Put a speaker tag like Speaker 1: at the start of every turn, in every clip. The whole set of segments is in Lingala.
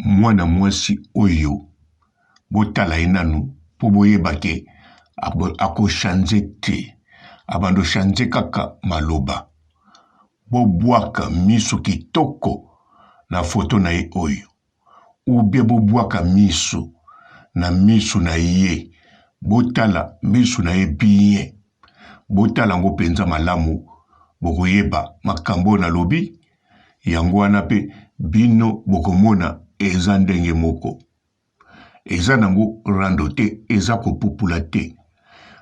Speaker 1: mwana mwasi oyo botala inanu po boyeba ke akoshanze te abando shanze kaka maloba bobwaka miso kitoko na foto na ye oyo ubie bobwaka miso na miso na ye botala miso na ye bien botala ngo penza malamu bokoyeba makambo na lobi yango wana pe bino bokomona eza ndenge moko eza nango rando te eza kopupula te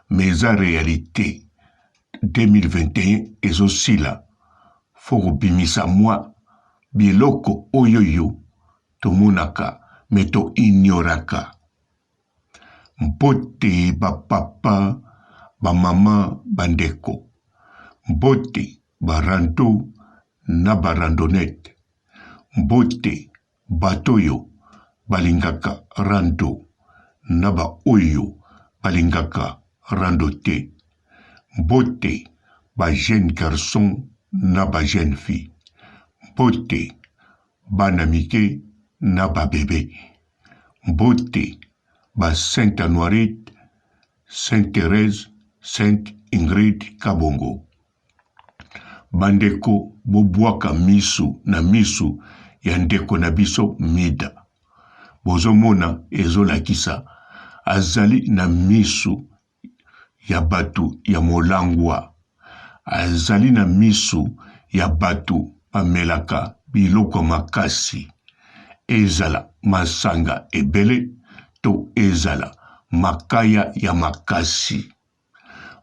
Speaker 1: mais eza réalité 2021 ezosila fo kobimisa mwa biloko oyoyo tomonaka me to ignoraka mbote bapapa bamama bandeko mbote barando na barandonete mbote batoyo balingaka rando na baoyo balingaka rando te mbote ba jeune garçon na ba jeune fille mbote bana mike na ba bébé mbote ba Sainte Anoirite, Sainte Thérèse, Sainte Ingrid Kabongo bandeko bobwaka misu na misu ya ndeko na biso mida bozomona ezolakisa azali na misu ya batu ya molangwa azali na misu ya batu bamelaka biloko makasi ezala masanga ebele to ezala makaya ya makasi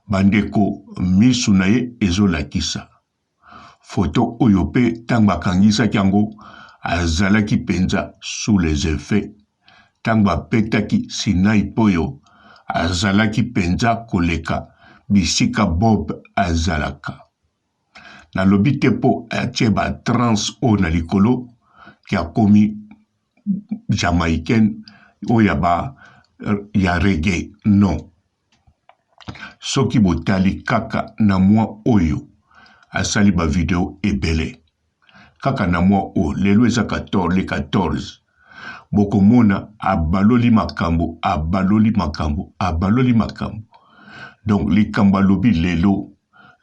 Speaker 1: bandeko misu na ye ezolakisa foto oyo pe ntango bakangisaki yango azalaki penza sous les effets ntango bapetaki Sinai Poyo azalaki penza koleka bisika Bob azalaka nalobi te po atie ba trans o na likolo ki akomi jamaïcaine oyo ya reggae non soki botali kaka na mwa oyo asali ba video ebele kaka na mwa o lelo eza 14 bokomona abaloli makambo donc likambo alobi lelo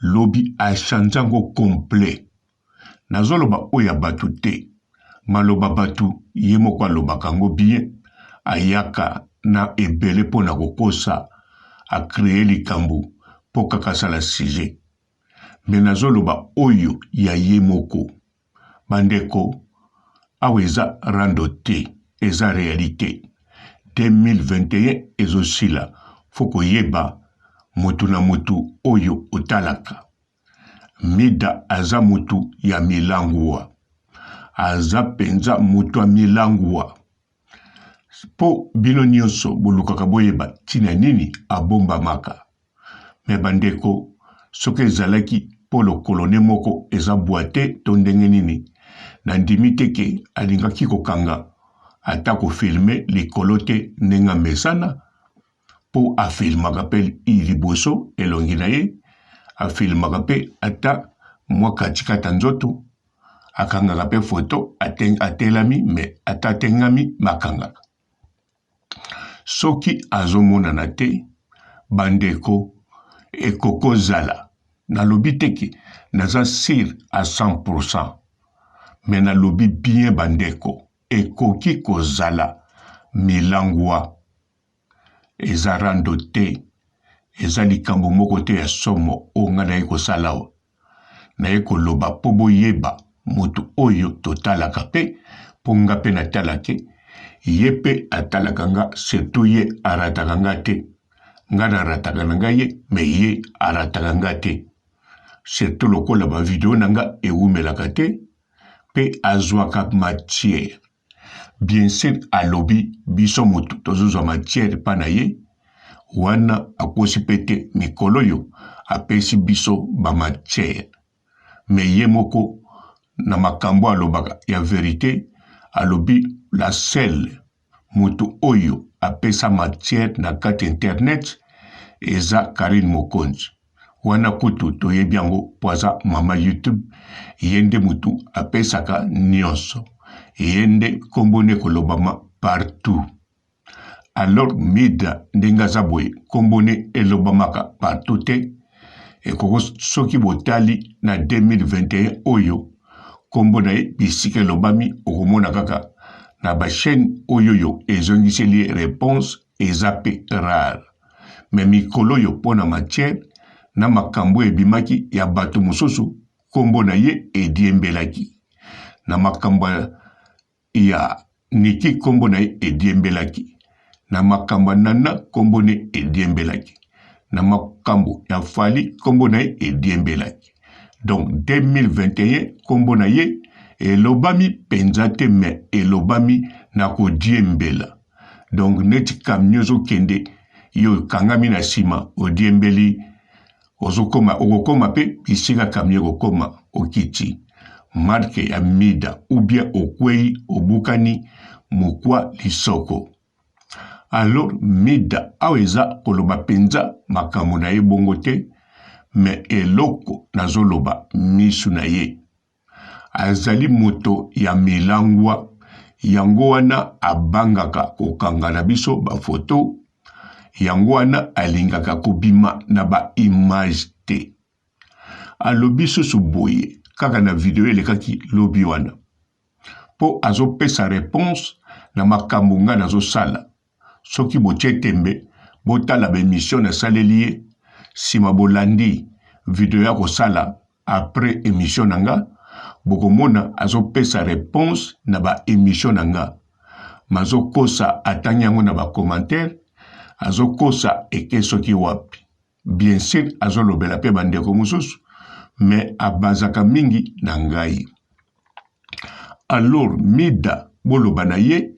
Speaker 1: lobi achanjango complet nazoloba oyo batu te maloba batu ye moko alobaka ngo bien ayaka na ebele pona kokosa a créer likambo po kaka sala sujet mais nazoloba oyo ya ye moko bandeko awa eza rando te eza réalité 2021 ezosila foko yeba mutu na mutu oyo otalaka mida aza mutu ya milangwa aza penza mutu ya milangwa po bino nyonso bolukaka boyeba tina nini abombamaka me bandeko soki ezalaki po lokolone moko eza boite to ndenge nini na ndimi teke alingaki kokanga ata kofilme likolo te ndenge mesana po afilmaka pe liboso elongi na ye afilmaka pe ata mwa katikata nzoto akangaka pe foto atelami me ata atengami makangaka soki azomonana te bandeko ekokozala nalobi teke naza sir à 100% mais nalobi bien bandeko ekoki kozala milangwa eza rando te eza likambo moko te ya somo o nga naye kosala o naye koloba po boyeba motu oyo totalaka pe po nga pe natalake ye pe atalaka nga surtout ye arataka nga te nga narataka na nga ye me ye arataka nga te surtout lokola ba video na nga ewumelaka te pe azwaka matière bien sûr alobi biso motu tozozwa matière pa na ye wana akosi pete mikolo yo apesi biso ba matière me ye moko na makambo alobaka ya vérité alobi la seule mutu oyo apesa matière na kati internet eza Karine Mokonzi wana kutu toyebi yango po aza mama YouTube ye nde mutu apesaka nyonso yende kombone kolobama partout. Alors mida ndenga zabwe kombone elobamaka partout te ekoko soki botali na 2021 oyo kombona bisika elobami okomona kaka na ba chaîne oyo ezongiseli réponse ezape rare. Mais mikolo yo pona matière na makambo ebimaki ya bato mosusu kombona ye ediembelaki. Na makambo ya Niki kombona ye ediembelaki. Na makambo Nana kombone ediembelaki. Na makambo ya Fally kombona ye ediembelaki. Donc 2021 kombona ye elobami penzate me elobami na kodiembela. Donc neti kamnyozo kende yo kangami na sima odiembeli okokoma pe bisika kamye kokoma okiti marke ya mida ou bien okwei obukani mukwa lisoko. Alors mida aweza koloba penza makambo na ye bongo te me eloko nazoloba misu na ye azali moto ya milangwa yango wana abangaka kokanga na biso bafoto yango wana alingaka kobima na ba image te alobi susu boye kaka na video elekaki lobi wana po azopesa réponse na makambo nga nazosala soki botie tembe botala bemission na saleli ye sima bolandi video ya kosala après émission nanga bokomona azopesa réponse na ba émission nanga mazokosa atangi yango na ba commentaire azokosa eke soki wapi bien sûr azolobela pe bandeko mosusu mais abazaka mingi na ngai. Alors mida boloba na ye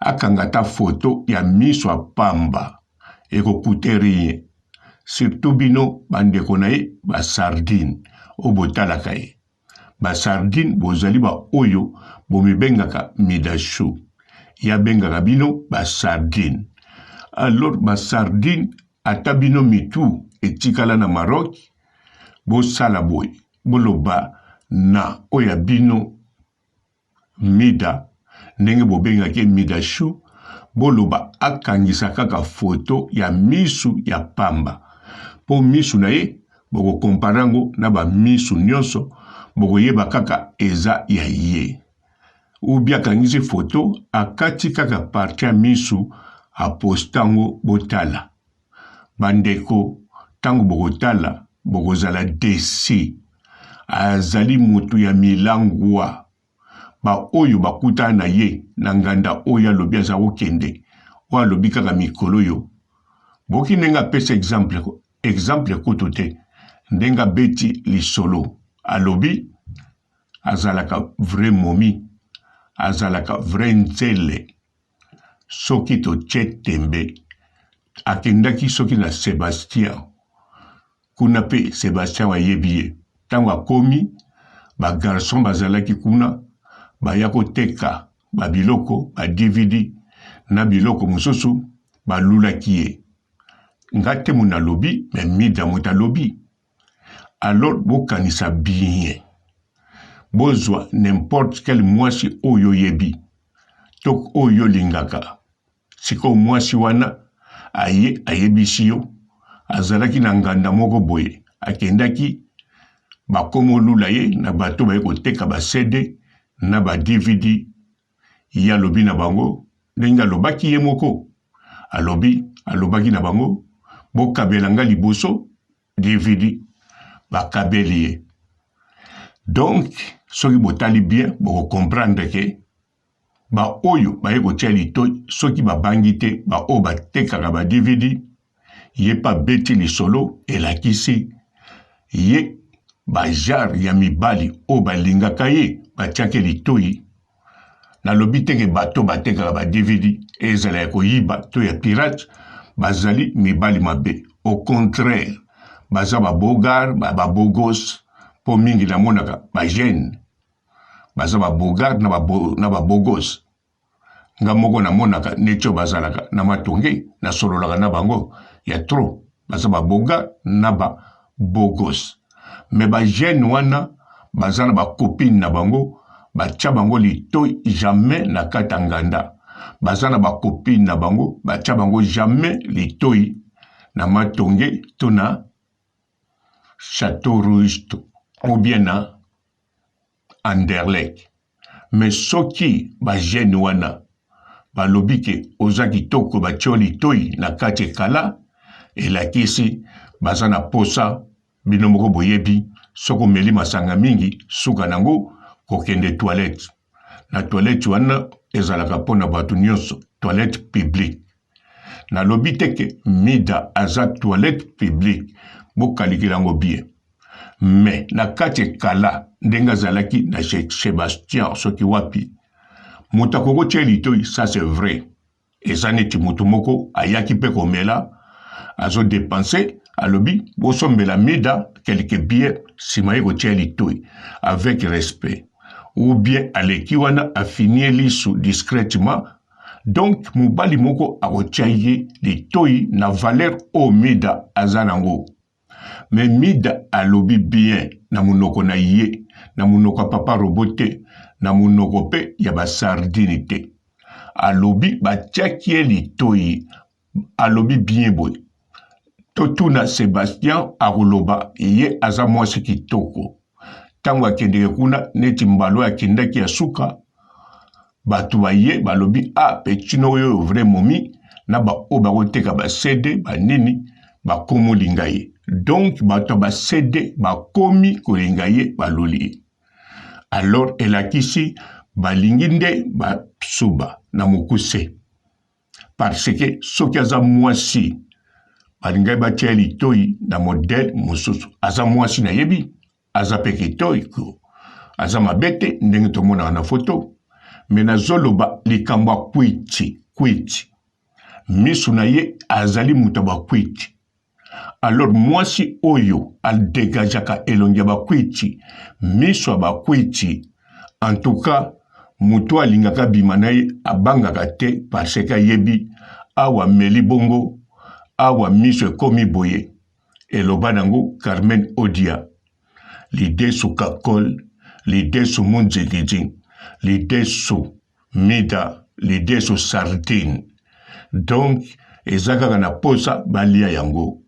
Speaker 1: akangata photo ya miso apamba ekokute rien surtout bino bandeko na ye basardine obotalaka ye basardine bozali ba oyo bomibengaka mida show ya bengaka bino basardine. Alors basardine ata bino mitu etikala na Maroc bosala boye boloba na oya bino mida ndenge bobengaki mida show boloba akangisa kaka foto ya misu ya pamba po misu na ye boko komparango na ba misu nyonso boko yeba kaka eza ya ye ou bien akangisi foto akati kaka parti ya misu apostango botala bandeko tango bokotala bokozala desi azali motu ya milangwa ba oyo bakuta na ye na nganda oyo alobi aza kokende o alobi kaka mikolo yo boki ndenga pesa exemple kutu te ndenga beti lisolo alobi azalaka vrai momi azalaka vrai nzele soki totie tembe akendaki soki na Sébastien kuna pe Sébastien ayebi ye tango akomi bagarson bazalaki kuna baya koteka babiloko ba DVD na biloko mosusu balulaki ye nga te muna lobi me mida muta lobi. Alors bokanisa bien bozwa n'importe quel mwasi oyo yebi tok oyo lingaka siko mwasi wana ayebisi yo azalaki na nganda moko boye akendaki bakomo lula ye na bato baye koteka ba CD na ba DVD ya lobi na bango ndenge alobaki ye moko alobaki na bango bokabelanga liboso DVD bakabeli ye. Donc soki botali bien boko comprendre ke ba oyo baye kotia litoi soki babangi te ba oyo batekaka ba DVD ye pa beti lisolo elakisi ye bajar ya mibali oyo balingaka ye batiake litoi nalobi teke bato batekaka ba DVD ezala ya koyiba to ya pirate bazali mibali mabe au contraire baza babogar babogos po mingi namonaka bajene baza babogar na babogos nga moko namonaka netio bazalaka na matonge nasololaka na bango ya tro baza babogar na babogos me bajene wana baza na bakopine na bango batia bango litoi jamais na katanganda. Bazana ba copine na bango, batia bango jamais litoi na Matonge to na Château Rouge ou bien na Anderlecht. Mais soki ba jeune wana balobi ke oza kitoko batio litoi na kati kala elakisi bazana posa bino moko boyebi soko meli masanga mingi suka nango kokende toilette. Na toilette wana ezalaka pona batu nyonso, toilette publique. Na lobi teke mida aza toilette publique bokalikila bien. Mais na kati kala ndenga zalaki na Sébastien soki wapi muta koko litoi, ça c'est vrai. Et ça neti mutu moko ayaki pe komela azo dépenser alobi bosombela mida quelques billets simaye ko litoi avec respect. Ou bien aleki wana afinie lisu discrètement. Donc mubali moko akotiaye litoi na valeur o mida azanango. Mais mida alobi bien na munoko na ye, na munoko papa robote, na munoko pe ya ba sardine te. Alobi batiakie litoi, alobi bien boy. Totuna Sébastien aruloba ye aza mwasi kitoko. Tango akendeke kuna neti mbalo akendaki ya suka, batu baye balobi petino yo vrai momi na ba oba koteka ba CD ba nini ba komo lingaye. Donc batu ba CD ba komi kolingaye baloli. Alors elakisi balinginde ba suba na mukuse. Parce que soki aza mwasi balingaye batia litoi na modèle mususu. Aza mwasi na yebi aza pekitoi ko. Aza mabete ndenge tomona na photo. Mena zoloba likamba kwiti. Misu na ye azali mutaba kwiti. Alors mwasi oyo al dégajaka elongia ba kwiti. Misu abakwiti. En tout cas, mutu alingaka bimanaye abangaka te parce que yebi awa meli bongo awa misu ekomi boye. Eloba nango Carmen Odia. L'idée sous Kakol, l'idée sous Munzegijin, l'idée sous Mida, l'idée sous Sardine. Donc, ezaka na posa balia yango.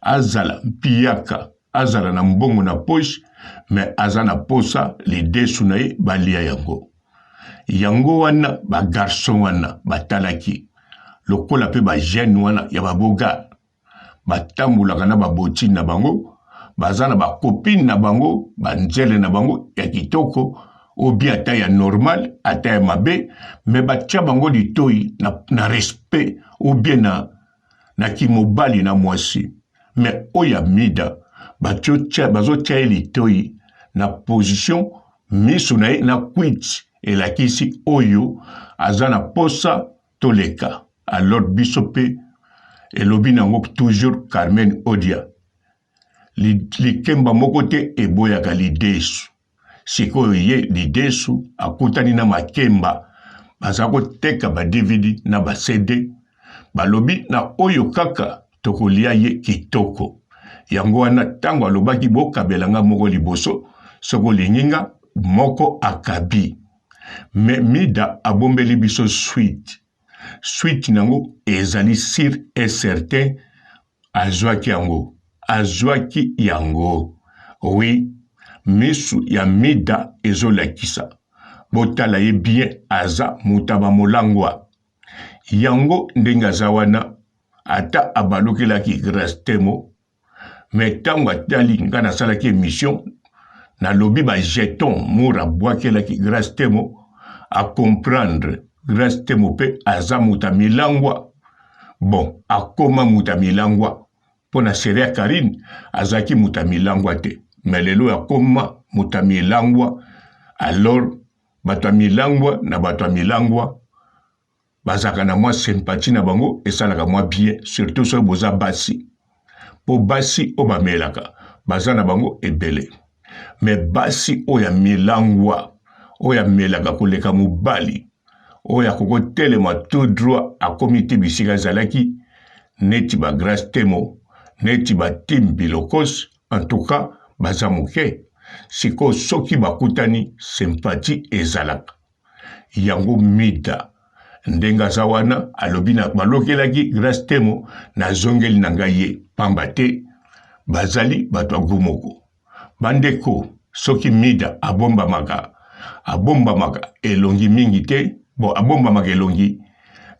Speaker 1: Azala piaka, azala na mbongo na poche, mais azana posa l'idée sous nae balia yango. Yango wana ba garçon wana batalaki. Lokola pe ba jeune wana ya baboga. Batambulaka na baboti na bango. Bazana ba copine na bango, banzele na bango ya kitoko, ou bien ata ya normal, ata ya mabe, mais batia bango litoi na respect, ou bien na kimobali na mwasi. Mais oya mida, bazo tia litoi na position, misu na ye na quit, elakisi oyo, azana posa toleka. Alors bisope, elobi nango toujours Carmen Odia. Likemba mokote eboyaka lidesu. Sikoyo ye lidesu akutani na makemba. Bazako teka ba DVD na ba CD. Balobi na oyo kaka tokolia ye kitoko. Yango wana tango alobaki bokabelanga moko liboso. Soko linginga moko akabi. Me mida abombeli biso suite. Suite nango ezali sir et certain azwaki yango. Azwaki yango. Oui, misu ya mida ezolakisa. Botala ye bien aza mutaba molangwa. Yango ndenga zawana ata abalukelaki grâce temo. Mais tango atali ngana salaki émission na lobi ba jeton moura bwakelaki grâce temo a comprendre grâce temo pe aza mutamilangwa. Bon, akoma mutamilangwa. Pona seria Karine, azaki mutamilangwa te. Melelo ya koma mutamilangwa. Alors, batamilangwa na batamilangwa. Bazaka na mwa sympathie na bango, esalaka mwa bien, surtout so boza basi. Po basi oba melaka, baza na bango ebele. Mais basi oya milangwa, oya melaka koleka mubali. Oya koko telema tout droit a komite bisika zalaki, neti ba grâce temo. Neti ba tim bilokos, en tout cas, bazamuke. siko soki bakutani sympathie ezalaka yango Mida ndenga zawana alobina balokelaki grâce temo na zongeli na ngai ye pamba te bazali bato ya gumoko bandeko soki Mida abombamaka elongi mingi te bon abombamaka elongi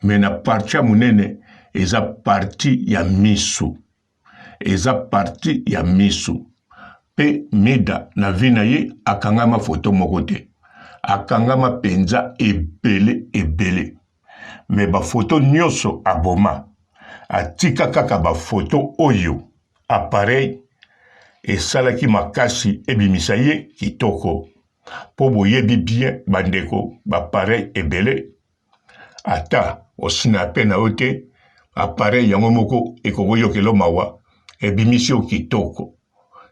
Speaker 1: me na parti ya munene eza parti ya misu pe Mida na vi na ye akangama foto moko te akangama penza ebele me bafoto nyonso aboma atika kaka bafoto oyo appareil esalaki makasi ebimisa ye kitoko po boyebi bien bandeko bapareil ebele ata osina pe na yo te appareil yango moko ekokoyokelo mawa ebimisi yo kitoko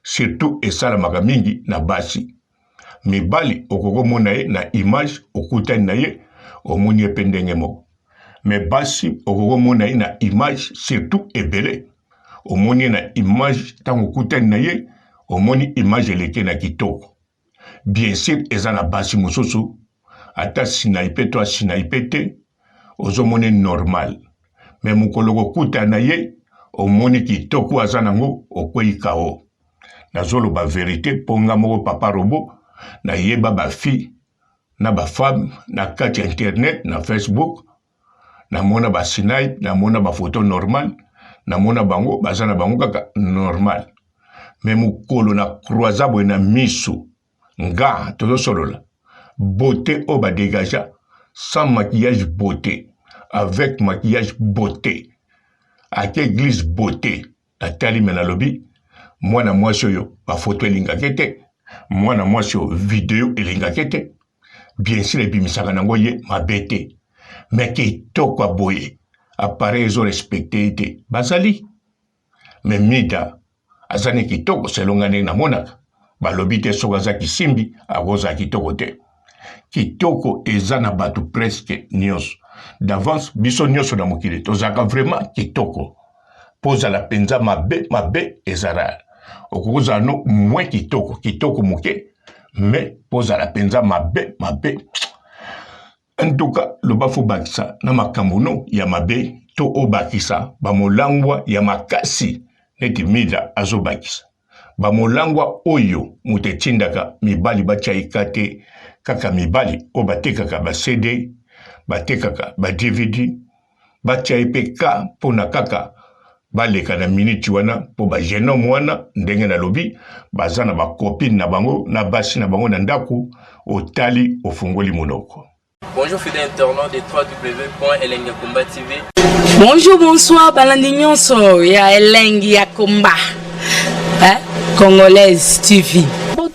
Speaker 1: surtout esalamaka mingi na basi mibali okokomona ye na image okutani na ye omoni ye mpe ndenge moko me basi okokomona ye na image surtout ebele omoni ye na image ntango okutani na ye omoni image eleke na kitoko bien sûr eza na basi mosusu ata sinaipe to asinaipe te ozomoni normal me mokolo kokutana na ye omoni kitoko aza nango okwei kao nazoloba verité mpo nga moko papa robo nayeba bafi na bafemme na kati ya internet na Facebook namona basinai namona bafoto normal namona bango baza na bango kaka normal me mokolo na croisa boye na miso nga tozosolola beauté oyo badegaja sans maquillage beauté avec maquillage beauté ake église beauté natali me nalobi mwana mwasi oyo bafoto elingaki te mwana mwasi oyo video elingaki te bien sûr ebimisaka nango ye mabe te me kitoko aboye appareil ezorespecte te bazali me Mida azani kitoko selonga ndenge namonaka balobi te soki aza kisimbi akozala kitoko te kitoko eza na bato presque nyonso d'avance biso nyonso na mokili tozalaka vraiment kitoko mpo ozala mpenza mabe ezala okozala no moins kitoko moke me mpo ozala mpenza mabe en tout cas loba fo bakisa na makambo no ya mabe to obakisa bamolangwa ya makasi neti Mida azobakisa bamolangwa oyo moto etindaka mibali batyaika te kaka mibali oyo batekaka ba CD batekaka ba DVD batyayi mpe ka mpona kaka baleka na miniti wana mpo bagenome wana ndenge nalobi baza na bakopine na bango na basi na bango na ndako otali ofungoli monoko.
Speaker 2: Bonjour fidèles internautes de www.elengiakomba TV.
Speaker 3: Bonjour, bonsoir, balandi nyonso ya Elengi ya Komba. Congolaise TV.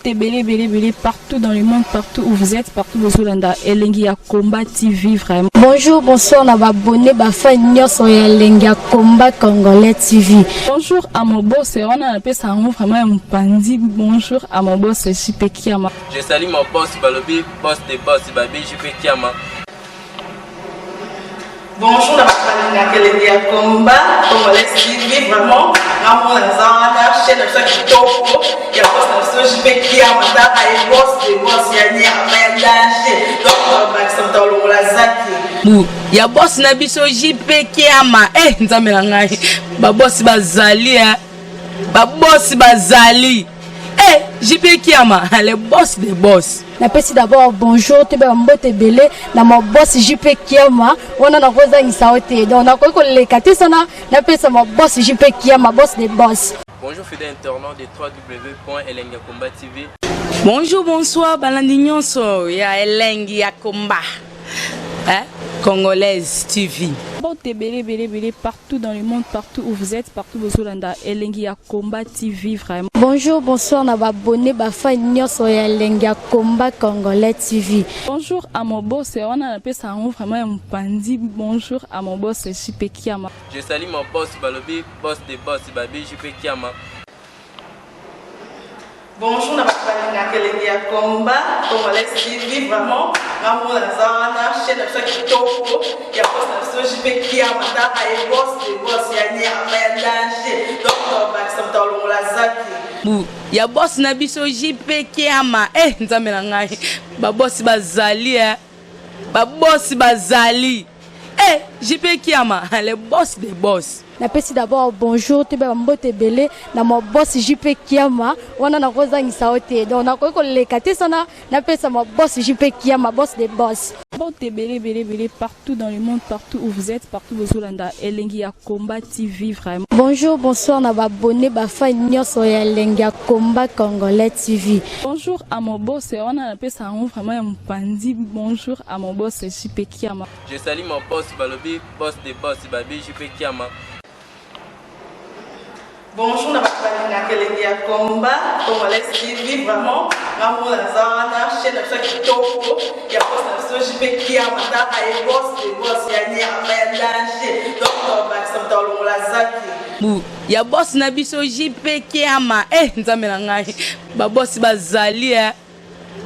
Speaker 4: Belé partout dans le monde, partout où vous êtes, partout où vous êtes, Elengi ya Komba TV vraiment.
Speaker 5: Bonjour, bonsoir, na abonné ba fan nyonso ya Elengi ya Komba Congolais TV.
Speaker 4: Bonjour à mon boss, on a appelé ça vraiment un pandi. Bonjour à mon boss, JP Kiama.
Speaker 2: Je salue mon boss Balobi, boss de boss Babi, JP Kiama.
Speaker 6: Bonjour, la Elengi ya Komba Congolais TV vraiment. Maman Zana, chaîne de chaque topo, il y a boss de JP Kiama, et boss de boss yani a danger. Donc Maxime Tolo la zaki.
Speaker 3: Ya boss na biso JP Kiama. Nzambe na ngai. Ba boss bazali ba boss bazali. JP Kiama, le boss des boss.
Speaker 5: Napesi d'abord bonjour, tebe mbote belé na mon boss JP Kiama, on a rosa isaote. Donc na ko le katisa na pesa mon boss JP Kiama, boss des boss.
Speaker 2: Bonjour fidèles internautes de www.elengiakomba TV.
Speaker 3: Bonjour, bonsoir, balandi nyonso ya Elengi ya Komba. Congolaise TV.
Speaker 4: Belé partout dans le monde, partout où vous êtes, partout où vous êtes, Elengi ya Komba TV vraiment.
Speaker 5: Bonjour, bonsoir, na abonné ba fan nyonso ya Elengi ya Komba Congolais TV.
Speaker 4: Bonjour à mon boss, on a appelé ça vraiment un pandi. Bonjour à mon boss, JP Kiama.
Speaker 2: Je salue mon boss Balobi, boss de boss Babi, JP Kiama.
Speaker 6: Bonjour, na Elengi ya Komba Congolais TV vraiment. Maman Zana, chaîne de chaque topo, il y a boss JP Kiama taka e boss de boss ya nyama ya danger donc bakisa mtalo la zaki
Speaker 3: bu ya boss na biso JP Kiama nzambe na ngai ba boss bazali ba boss bazali JP Kiama le boss des boss.
Speaker 5: Napesi d'abord bonjour te ba mbote belé na mo boss JP Kiama wana na kozangisa ote donc na ko lekate sana napesa mo boss JP Kiama boss des boss.
Speaker 4: Mbote belé partout dans le monde, partout où vous êtes, partout où vous êtes, Elengi ya Combat TV vraiment.
Speaker 5: Bonjour, bonsoir na ba abonné ba fan nyonso ya Elengi ya Combat Congolais TV.
Speaker 4: Bonjour à mon boss, on a appelé ça vraiment un pandi. Bonjour à mon boss JP Kiama.
Speaker 2: Je salue mon boss Balobi, boss des boss, Babi JP Kiama.
Speaker 6: Bonjour, na Elengi ya Combat Congolais TV vraiment. Maman la zana chaîne de chaque kitoko ya boss na JP Kiama taka e boss de boss ya nyama ya danger donc bakisa mtalo la zaki
Speaker 3: bu ya boss na biso JP Kiama nzambe na ngai ba boss bazali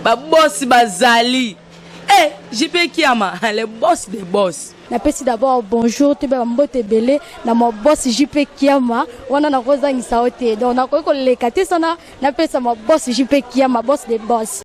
Speaker 3: ba boss bazali JP Kiama le boss des boss.
Speaker 5: Napesi d'abord bonjour te ba mbote belé na mo boss JP Kiama wana na kozangisa ote donc na ko lekate sana napesa mo boss JP Kiama boss des boss.